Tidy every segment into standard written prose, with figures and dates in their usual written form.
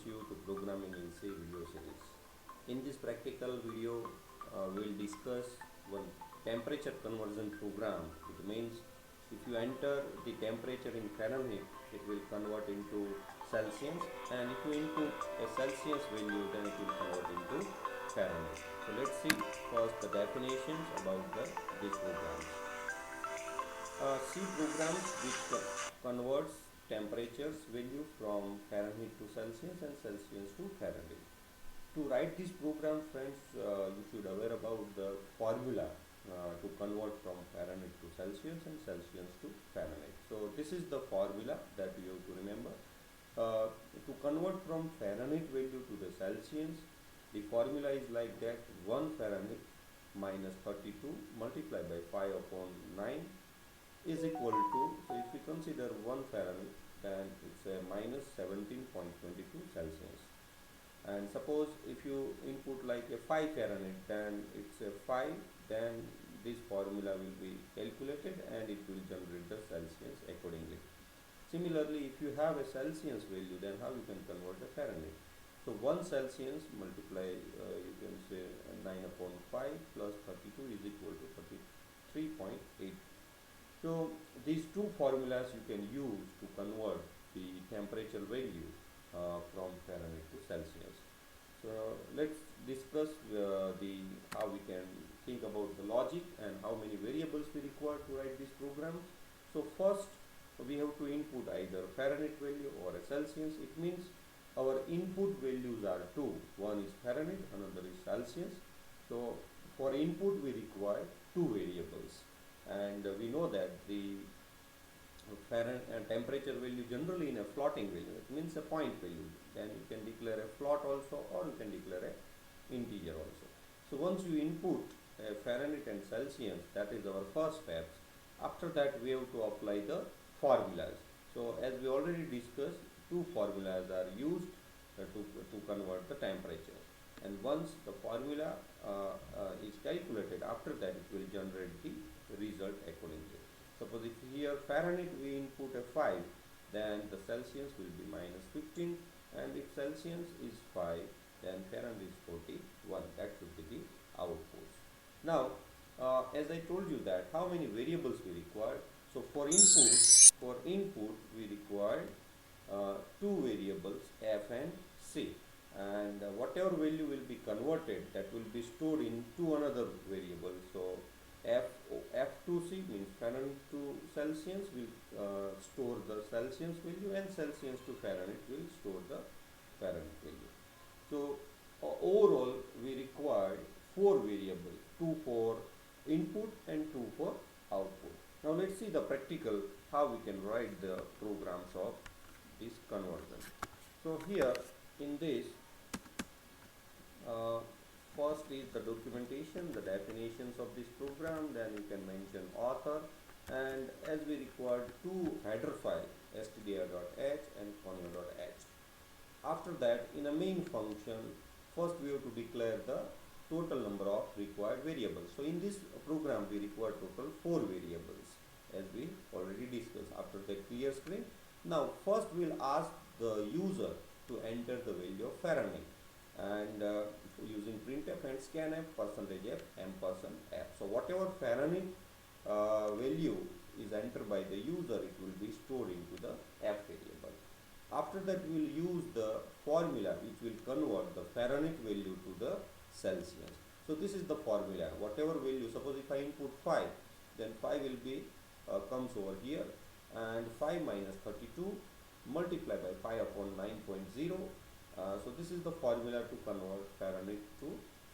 you to Programming in C video series. In this practical video, we'll discuss one temperature conversion program. It means if you enter the temperature in Fahrenheit, it will convert into Celsius, and if you input a Celsius value, then it will convert into Fahrenheit. So let's see first the definitions about these programs. C programs which converts temperatures value from Fahrenheit to Celsius and Celsius to Fahrenheit. To write this program, friends, you should aware about the formula to convert from Fahrenheit to Celsius and Celsius to Fahrenheit. So this is the formula that you have to remember. To convert from Fahrenheit value to the Celsius, the formula is like that: 1 Fahrenheit minus 32 multiplied by 5 upon 9 is equal to, so if we consider 1 Fahrenheit, then it's a minus 17.22 Celsius. And suppose if you input like a 5 Fahrenheit, then it's a 5, then this formula will be calculated and it will generate the Celsius accordingly. Similarly, if you have a Celsius value, then how you can convert the Fahrenheit? So 1 Celsius multiply, you can say 9 upon 5 plus 32 is equal to 33.8. So these two formulas you can use to convert the temperature value from Fahrenheit to Celsius. So let's discuss how we can think about the logic and how many variables we require to write this program. So first we have to input either Fahrenheit value or a Celsius. It means our input values are two. One is Fahrenheit, another is Celsius. So for input we require two variables, and we know that the Fahrenheit and temperature value generally in a floating value, it means a point value. Then you can declare a float also, or you can declare a integer also. So once you input Fahrenheit and Celsius, that is our first step. After that we have to apply the formulas. So as we already discussed, two formulas are used to convert the temperature, and once the formula is calculated, after that it will generate the result accordingly. Suppose if here Fahrenheit we input a 5, then the Celsius will be minus 15, and if Celsius is 5, then Fahrenheit is 41. That should be the output. Now as I told you that how many variables we require. So for input we require two variables, f and c, and whatever value will be converted, that will be stored into another variable. So F2C means Fahrenheit to Celsius will store the Celsius value, and Celsius to Fahrenheit will store the Fahrenheit value. So overall we require 4 variables, 2 for input and 2 for output. Now let's see the practical how we can write the programs of this conversion. So here in this, first is the documentation, the definitions of this program, then you can mention author, and as we require two header files, stdio.h and conio.h. After that, in a main function, first we have to declare the total number of required variables. So in this program we require total 4 variables, as we already discussed. After that, clear screen. Now first we'll ask the user to enter the value of Fahrenheit, and using printf and scanf %f %f. So whatever Fahrenheit value is entered by the user, it will be stored into the f variable. After that we will use the formula which will convert the Fahrenheit value to the Celsius. So this is the formula. Whatever value, suppose if I input 5, then 5 will be comes over here, and 5 minus 32 multiplied by 5 upon 9.0. So this is the formula to convert Fahrenheit to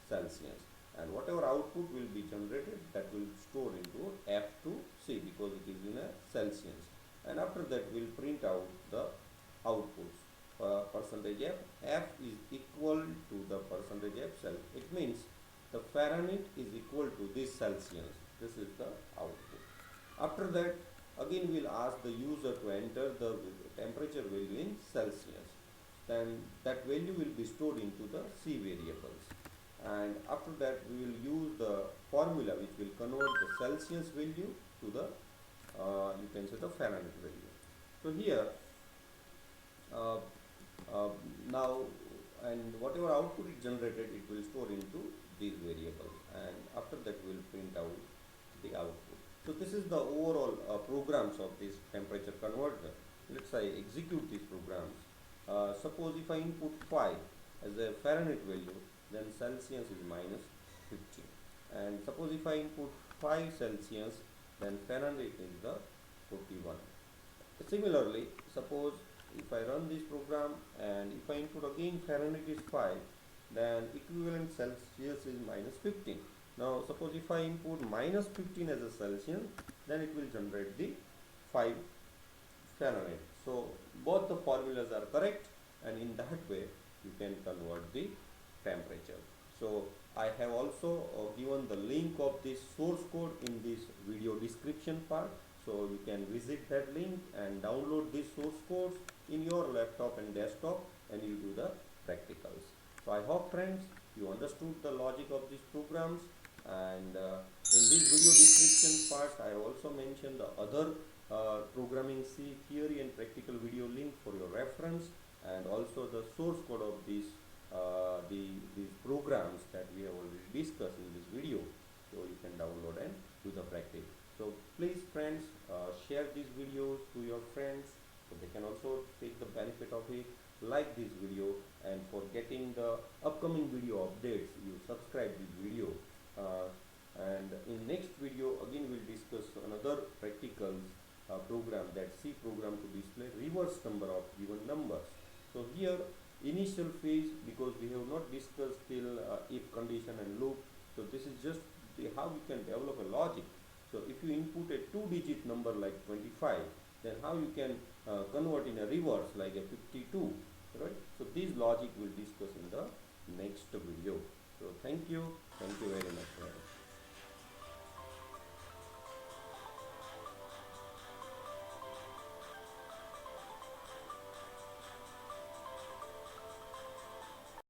Celsius, and whatever output will be generated, that will store into F2C because it is in a Celsius. And after that we will print out the outputs. %f, F is equal to the %f Celsius. It means the Fahrenheit is equal to this Celsius. This is the output. After that, again we will ask the user to enter the temperature value in Celsius. Then that value will be stored into the C variables, and after that we will use the formula which will convert the Celsius value to the you can say the Fahrenheit value. So here now generated, it will store into these variables, and after that we will print out the output. So this is the overall programs of this temperature converter. Let's say execute these programs. Suppose if I input 5 as a Fahrenheit value, then Celsius is minus 15. And suppose if I input 5 Celsius, then Fahrenheit is the 41. Similarly, suppose if I run this program and if I input again Fahrenheit is 5, then equivalent Celsius is minus 15. Now suppose if I input minus 15 as a Celsius, then it will generate the 5 Fahrenheit. So both the formulas are correct, and in that way you can convert the temperature. So I have also given the link of this source code in this video description part. So you can visit that link and download this source codes in your laptop and desktop, and you do the practicals. So I hope friends you understood the logic of these programs, and in this video description part I also mentioned the other programming C theory and practical video link for your reference, and also the source code of these these programs that we have already discussed in this video, so you can download and do the practice. So please friends, share these videos to your friends so they can also take the benefit of it. Like this video, and for getting the upcoming video updates you subscribe this video, and in next video again we'll discuss another practical program, that C program to display reverse number of given numbers. So here initial phase, because we have not discussed till if condition and loop, so this is just how we can develop a logic. So if you input a 2-digit number like 25, then how you can convert in a reverse like a 52, right? So this logic we'll discuss in the next video. So thank you very much.